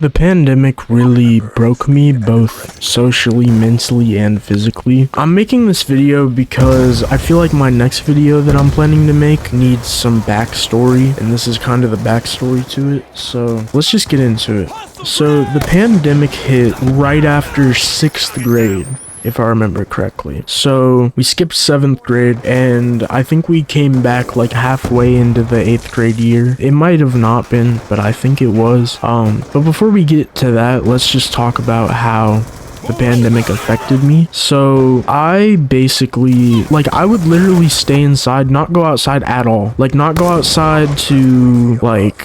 The pandemic really broke me both socially, mentally, and physically. I'm making this video because I feel like my next video that I'm planning to make needs some backstory, and this is kind of the backstory to it, so let's just get into it. So the pandemic hit right after 6th grade, if I remember correctly. So we skipped 7th grade, and I think we came back like halfway into the 8th grade year. It might have not been, but I think it was. But before we get to that, let's just talk about how the pandemic affected me. So I basically, I would literally stay inside, not go outside at all. Not go outside to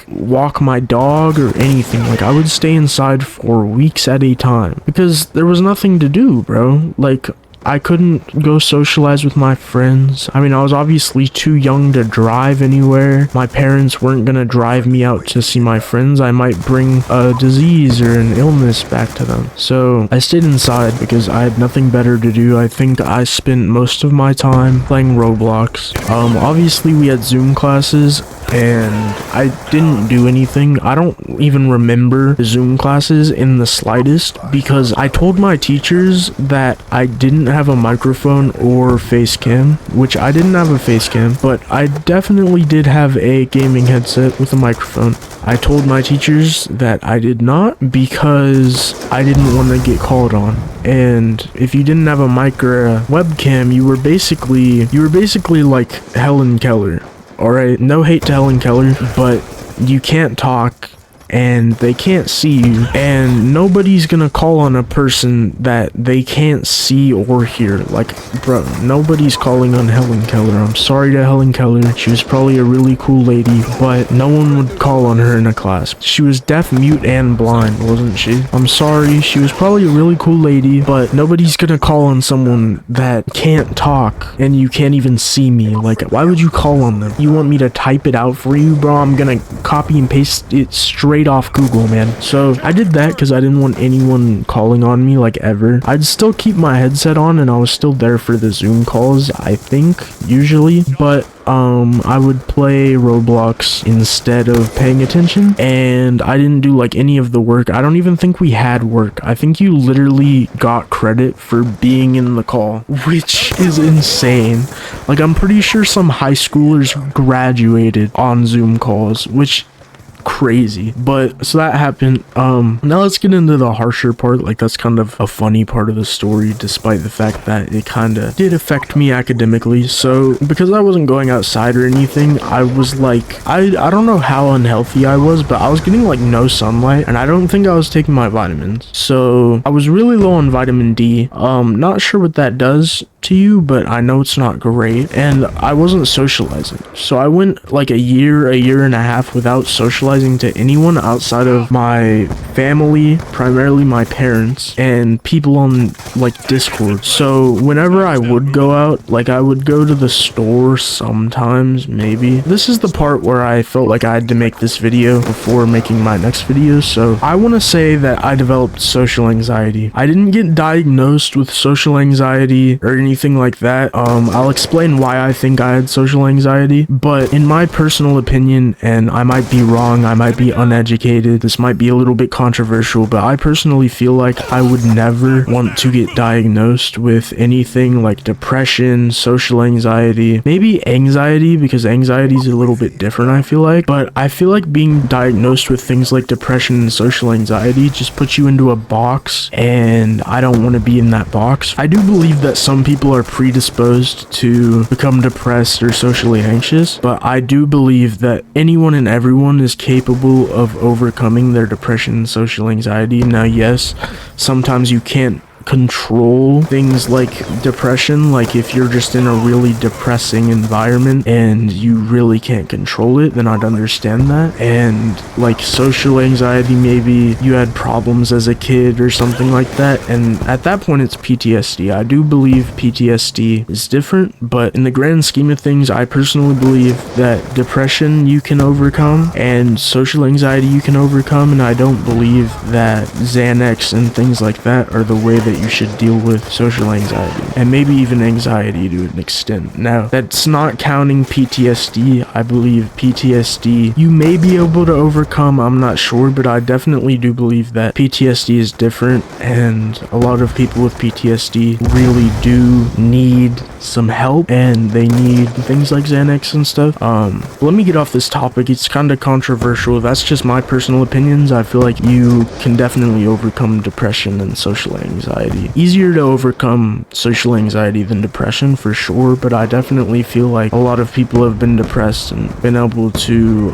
walk my dog or anything. I would stay inside for weeks at a time because there was nothing to do, bro. I couldn't go socialize with my friends. I mean, I was obviously too young to drive anywhere. My parents weren't gonna drive me out to see my friends. I might bring a disease or an illness back to them. So I stayed inside because I had nothing better to do. I think I spent most of my time playing Roblox. Obviously we had Zoom classes, and I didn't do anything. I don't even remember the Zoom classes in the slightest because I told my teachers that I didn't have a microphone or face cam, which I didn't have a face cam, but I definitely did have a gaming headset with a microphone. I told my teachers that I did not because I didn't want to get called on. And if you didn't have a mic or a webcam, you were basically like Helen Keller. Alright, no hate to Helen Keller, but you can't talk and they can't see you, and nobody's gonna call on a person that they can't see or hear. Bro, nobody's calling on Helen Keller. I'm sorry to Helen Keller. She was probably a really cool lady, but no one would call on her in a class. She was deaf, mute, and blind, wasn't she? I'm sorry, she was probably a really cool lady, but nobody's gonna call on someone that can't talk and you can't even see me. Why would you call on them? You want me to type it out for you, bro? I'm gonna copy and paste it straight off Google, man. So I did that because I didn't want anyone calling on me ever. I'd still keep my headset on and I was still there for the Zoom calls, I think, usually, but I would play Roblox instead of paying attention, and I didn't do any of the work. I don't even think we had work. I think you literally got credit for being in the call, which is insane. I'm pretty sure some high schoolers graduated on Zoom calls, which crazy. But so that happened. Now let's get into the harsher part. That's kind of a funny part of the story, despite the fact that it kind of did affect me academically. So because I wasn't going outside or anything, I was I don't know how unhealthy I was, but I was getting no sunlight, and I don't think I was taking my vitamins, so I was really low on vitamin D. Not sure what that does to you, but I know it's not great, and I wasn't socializing. So I went a year and a half without socializing to anyone outside of my family, primarily my parents, and people on Discord. So whenever I would go out, I would go to the store sometimes, maybe. This is the part where I felt I had to make this video before making my next video. So I want to say that I developed social anxiety. I didn't get diagnosed with social anxiety or anything like that. I'll explain why I think I had social anxiety, but in my personal opinion, and I might be wrong, I might be uneducated, this might be a little bit controversial, but I personally feel I would never want to get diagnosed with anything like depression, social anxiety, maybe anxiety, because anxiety is a little bit different, I feel but I feel being diagnosed with things like depression and social anxiety just puts you into a box, and I don't want to be in that box. I do believe that some people are predisposed to become depressed or socially anxious, but I do believe that anyone and everyone is capable of overcoming their depression and social anxiety. Now, yes, sometimes you can't control things like depression, if you're just in a really depressing environment and you really can't control it, then I'd understand that. And social anxiety, maybe you had problems as a kid or something like that, and at that point it's PTSD. I do believe PTSD is different, but in the grand scheme of things, I personally believe that depression you can overcome and social anxiety you can overcome, and I don't believe that Xanax and things like that are the way that that you should deal with social anxiety, and maybe even anxiety to an extent. Now, that's not counting PTSD. I believe PTSD you may be able to overcome, I'm not sure, but I definitely do believe that PTSD is different, and a lot of people with PTSD really do need some help, and they need things like Xanax and stuff. Let me get off this topic. It's kind of controversial. That's just my personal opinions. I feel like you can definitely overcome depression and social anxiety. Easier to overcome social anxiety than depression for sure, but I definitely feel like a lot of people have been depressed and been able to,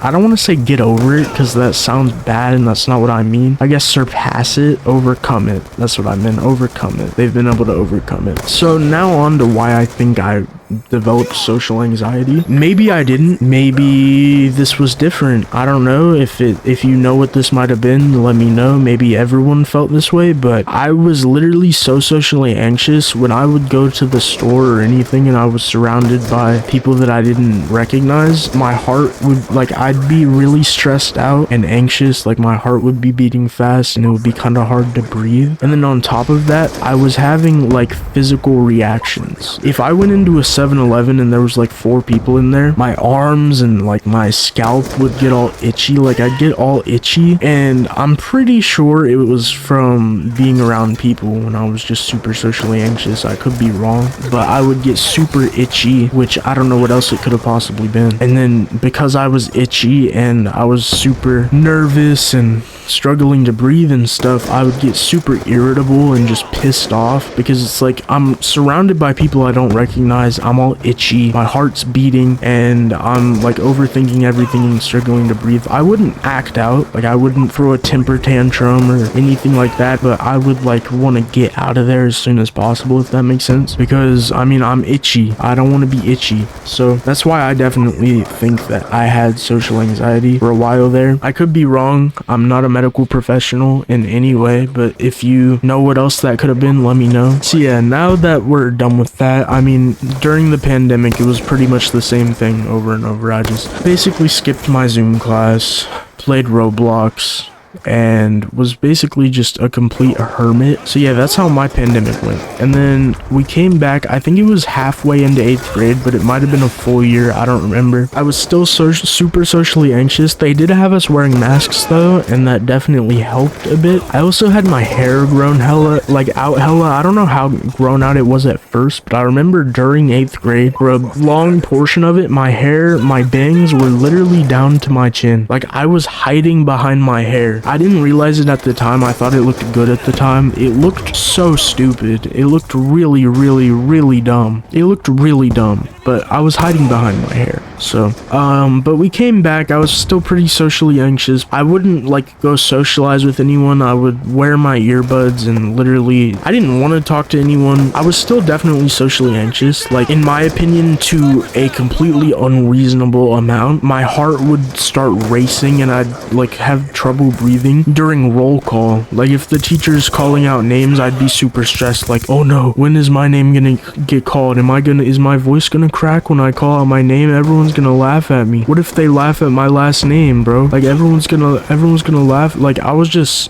I don't want to say get over it, because that sounds bad and that's not what I mean. I guess surpass it, overcome it. That's what I meant, overcome it. They've been able to overcome it. So now on to why I think I developed social anxiety. Maybe I didn't. Maybe this was different. I don't know. If you know what this might have been, let me know. Maybe everyone felt this way, but I was literally so socially anxious when I would go to the store or anything and I was surrounded by people that I didn't recognize. My heart would, like, I'd be really stressed out and anxious. Like, my heart would be beating fast and it would be kind of hard to breathe. And then on top of that, I was having like physical reactions. If I went into a 7-Eleven and there was like 4 people in there, my arms and like my scalp would get all itchy. Like, I'd get all itchy, and I'm pretty sure it was from being around people when I was just super socially anxious. I could be wrong, but I would get super itchy, which I don't know what else it could have possibly been. And then because I was itchy and I was super nervous and struggling to breathe and stuff, I would get super irritable and just pissed off, because it's like I'm surrounded by people I don't recognize. I'm all itchy, my heart's beating, and I'm like overthinking everything and struggling to breathe. I wouldn't act out, like I wouldn't throw a temper tantrum or anything like that, but I would like want to get out of there as soon as possible, if that makes sense, because I mean, I'm itchy. I don't want to be itchy. So that's why I definitely think that I had social anxiety for a while there. I could be wrong. I'm not a medical professional in any way, but if you know what else that could have been, let me know. So yeah, now that we're done with that, I mean, during the pandemic, it was pretty much the same thing over and over. I just basically skipped my Zoom class, played Roblox, and was basically just a complete hermit. So yeah, that's how my pandemic went. And then we came back, I think it was halfway into 8th grade, but it might have been a full year, I don't remember. I was still super socially anxious. They did have us wearing masks though, and that definitely helped a bit. I also had my hair grown hella, like out hella. I don't know how grown out it was at first, but I remember during 8th grade, for a long portion of it, my hair, my bangs were literally down to my chin. Like, I was hiding behind my hair. I didn't realize it at the time. I thought it looked good at the time. It looked so stupid. It looked really, really, really dumb. It looked really dumb, but I was hiding behind my hair. So, but we came back. I was still pretty socially anxious. I wouldn't like go socialize with anyone. I would wear my earbuds and literally, I didn't want to talk to anyone. I was still definitely socially anxious. Like, in my opinion, to a completely unreasonable amount. My heart would start racing and I'd like have trouble breathing during roll call. Like, if the teacher's calling out names, I'd be super stressed. Like, oh no, when is my name gonna get called? Is my voice gonna crack when I call out my name? Everyone's gonna laugh at me. What if they laugh at my last name, bro? Like, everyone's gonna laugh. Like, I was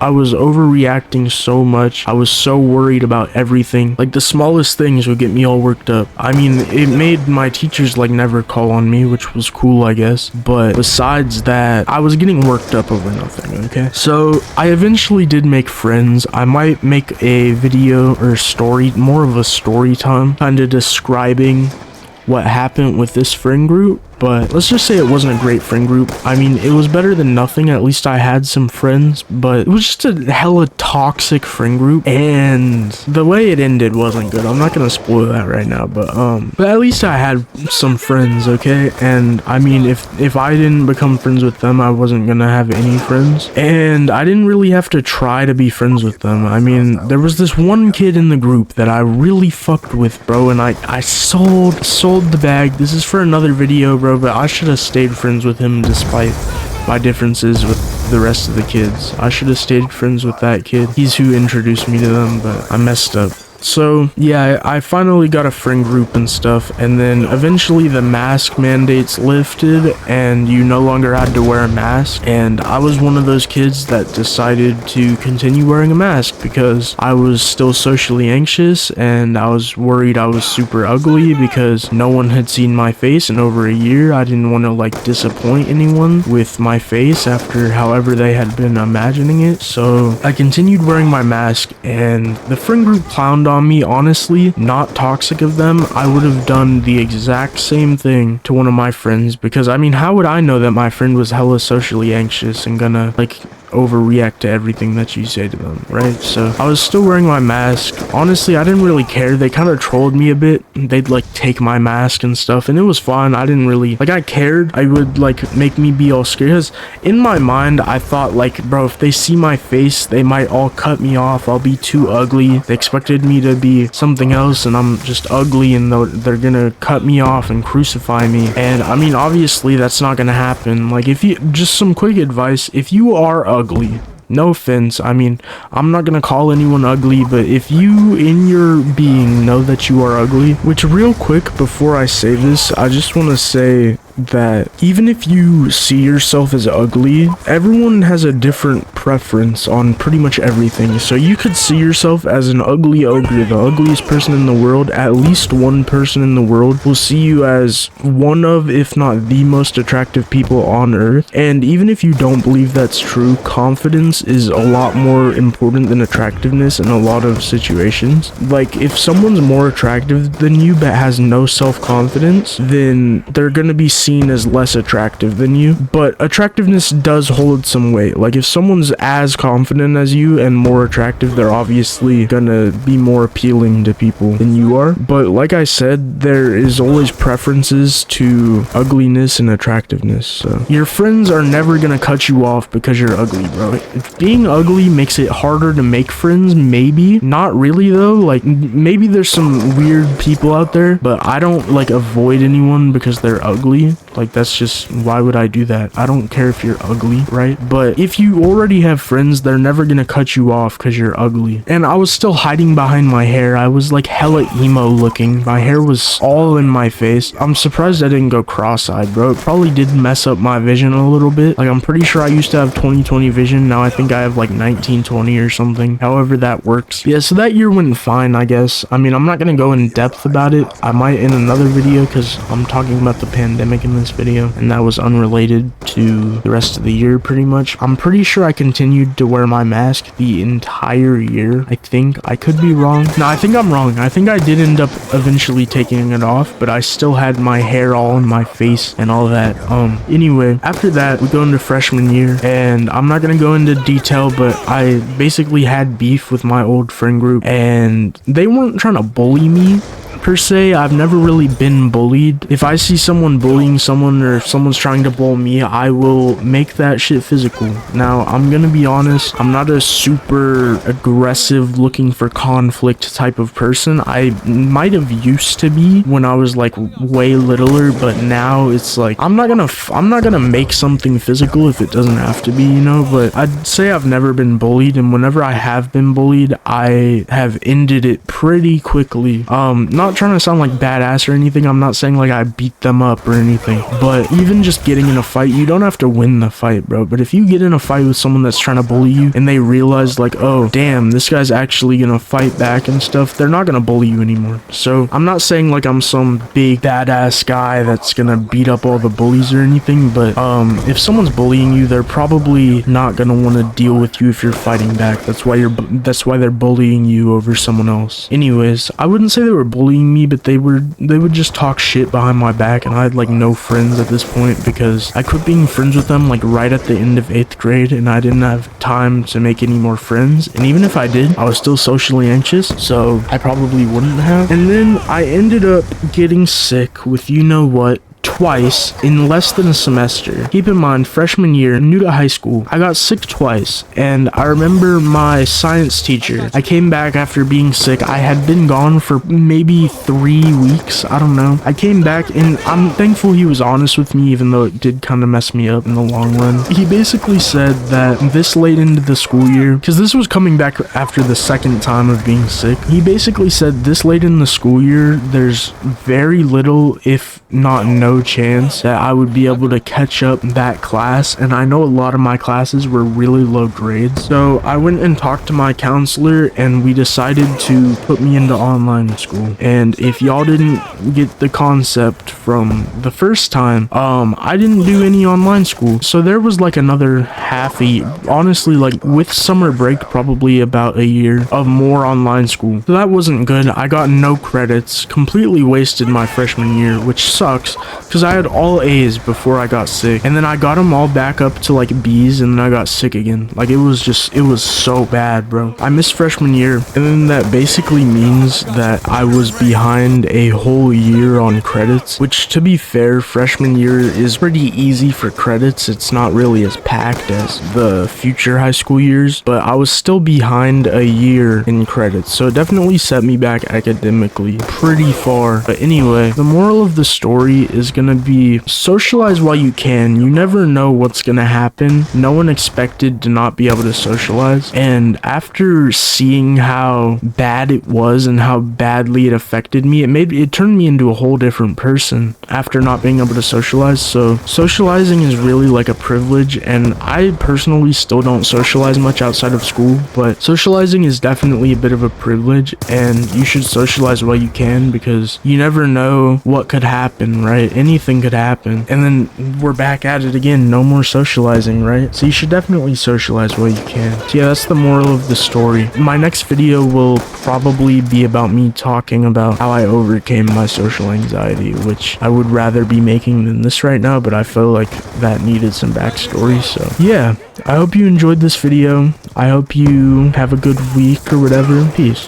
overreacting so much. I was so worried about everything. Like, the smallest things would get me all worked up. I mean, it made my teachers like never call on me, which was cool, I guess. But besides that, I was getting worked up over nothing, okay? So I eventually did make friends. I might make a video or story, more of a story time, kind of describing what happened with this friend group. But let's just say it wasn't a great friend group. I mean, it was better than nothing. At least I had some friends, but it was just a hella toxic friend group, and the way it ended wasn't good. I'm not gonna spoil that right now, but at least I had some friends, okay? And I mean, if I didn't become friends with them, I wasn't gonna have any friends, and I didn't really have to try to be friends with them. I mean, there was this one kid in the group that I really fucked with, bro, and I sold the bag. This is for another video, bro, but I should have stayed friends with him despite my differences with the rest of the kids. I should have stayed friends with that kid. He's who introduced me to them, but I messed up. So yeah, I finally got a friend group and stuff, and then eventually the mask mandates lifted and you no longer had to wear a mask, and I was one of those kids that decided to continue wearing a mask because I was still socially anxious and I was worried I was super ugly because no one had seen my face in over a year. I didn't want to like disappoint anyone with my face after however they had been imagining it, so I continued wearing my mask, and the friend group clowned on me. Honestly, not toxic of them. I would have done the exact same thing to one of my friends, because I mean, how would I know that my friend was hella socially anxious and gonna like overreact to everything that you say to them, right? So I was still wearing my mask. Honestly, I didn't really care. They kind of trolled me a bit. They'd like take my mask and stuff, and it was fun. I didn't really like, I cared. I would like make me be all scared, because in my mind I thought like, bro, if they see my face they might all cut me off. I'll be too ugly. They expected me to be something else and I'm just ugly, and they're gonna cut me off and crucify me. And I mean, obviously that's not gonna happen. Like, if you, just some quick advice, if you are ugly, no offense, I mean, I'm not gonna call anyone ugly, but if you in your being know that you are ugly, which real quick before I say this, I just want to say that even if you see yourself as ugly, everyone has a different preference on pretty much everything. So you could see yourself as an ugly ogre, the ugliest person in the world. At least one person in the world will see you as one of, if not the most attractive people on earth. And even if you don't believe that's true, confidence is a lot more important than attractiveness in a lot of situations. Like, if someone's more attractive than you but has no self-confidence, then they're gonna be seen as less attractive than you. But attractiveness does hold some weight. Like, if someone's as confident as you and more attractive, they're obviously gonna be more appealing to people than you are. But like I said, there is always preferences to ugliness and attractiveness. So your friends are never gonna cut you off because you're ugly, bro. If being ugly makes it harder to make friends, maybe. Not really though. Like, maybe there's some weird people out there, but I don't like avoid anyone because they're ugly. Like, that's just, why would I do that? I don't care if you're ugly, right? But if you already have friends, they're never gonna cut you off because you're ugly. And I was still hiding behind my hair. I was like hella emo looking. My hair was all in my face. I'm surprised I didn't go cross-eyed, bro. It probably did mess up my vision a little bit. Like, I'm pretty sure I used to have 20/20 vision. Now I think I have like 19/20 or something. However that works. Yeah, so that year went fine, I guess. I mean, I'm not gonna go in depth about it. I might in another video because I'm talking about the pandemic in this video, and that was unrelated to the rest of the year pretty much. I'm pretty sure I continued to wear my mask the entire year. I think. I could be wrong. No, I think I'm wrong. I think I did end up eventually taking it off, but I still had my hair all in my face and all that. Anyway, after that, we go into freshman year, and I'm not gonna go into detail, but I basically had beef with my old friend group, and they weren't trying to bully me per se. I've never really been bullied. If I see someone bullying someone, or if someone's trying to bully me, I will make that shit physical. Now, I'm gonna be honest, I'm not a super aggressive, looking for conflict type of person. I might have used to be when I was like way littler, but now it's like, I'm not gonna make something physical if it doesn't have to be, you know. But I'd say I've never been bullied, and whenever I have been bullied, I have ended it pretty quickly. Not trying to sound like badass or anything. I'm not saying like I beat them up or anything, but even just getting in a fight, you don't have to win the fight, bro. But if you get in a fight with someone that's trying to bully you and they realize like, oh damn, this guy's actually gonna fight back and stuff, they're not gonna bully you anymore. So I'm not saying like I'm some big badass guy that's gonna beat up all the bullies or anything, but if someone's bullying you, they're probably not gonna want to deal with you if you're fighting back. That's why they're bullying you over someone else. Anyways, I wouldn't say they were bullying me, but they would just talk shit behind my back, and I had like no friends at this point because I quit being friends with them like right at the end of 8th grade, and I didn't have time to make any more friends. And even if I did, I was still socially anxious, so I probably wouldn't have. And then I ended up getting sick with, you know what, twice in less than a semester. Keep in mind, freshman year, new to high school, I got sick twice. And I remember my science teacher, I came back after being sick. I had been gone for maybe 3 weeks. I don't know. I came back and I'm thankful he was honest with me, even though it did kind of mess me up in the long run. He basically said that this late into the school year, because this was coming back after the second time of being sick, he basically said this late in the school year, there's very little, if not no chance, that I would be able to catch up that class. And I know a lot of my classes were really low grades. So I went and talked to my counselor and we decided to put me into online school. And if y'all didn't get the concept from the first time, I didn't do any online school. So there was like another half a year, honestly, like with summer break, probably about a year of more online school. So that wasn't good. I got no credits, completely wasted my freshman year, which sucks because I had all A's before I got sick. And then I got them all back up to like B's and then I got sick again. Like it was so bad, bro. I missed freshman year, and then that basically means that I was behind a whole year on credits, which, to be fair, freshman year is pretty easy for credits. It's not really as packed as the future high school years, but I was still behind a year in credits, so it definitely set me back academically pretty far. But anyway, the moral of the story is gonna be socialize while you can. You never know what's gonna happen. No one expected to not be able to socialize, and after seeing how bad it was and how badly it affected me, it turned me into a whole different person after not being able to socialize. So socializing is really like a privilege, and I personally still don't socialize much outside of school, but socializing is definitely a bit of a privilege, and you should socialize while you can because you never know what could happen, right? Anything could happen, and then we're back at it again. No more socializing, right? So you should definitely socialize while you can. So yeah, that's the moral of the story. My next video will probably be about me talking about how I overcame my social anxiety, which I would rather be making than this right now, but I feel like that needed some backstory. So yeah, I hope you enjoyed this video. I hope you have a good week or whatever. Peace.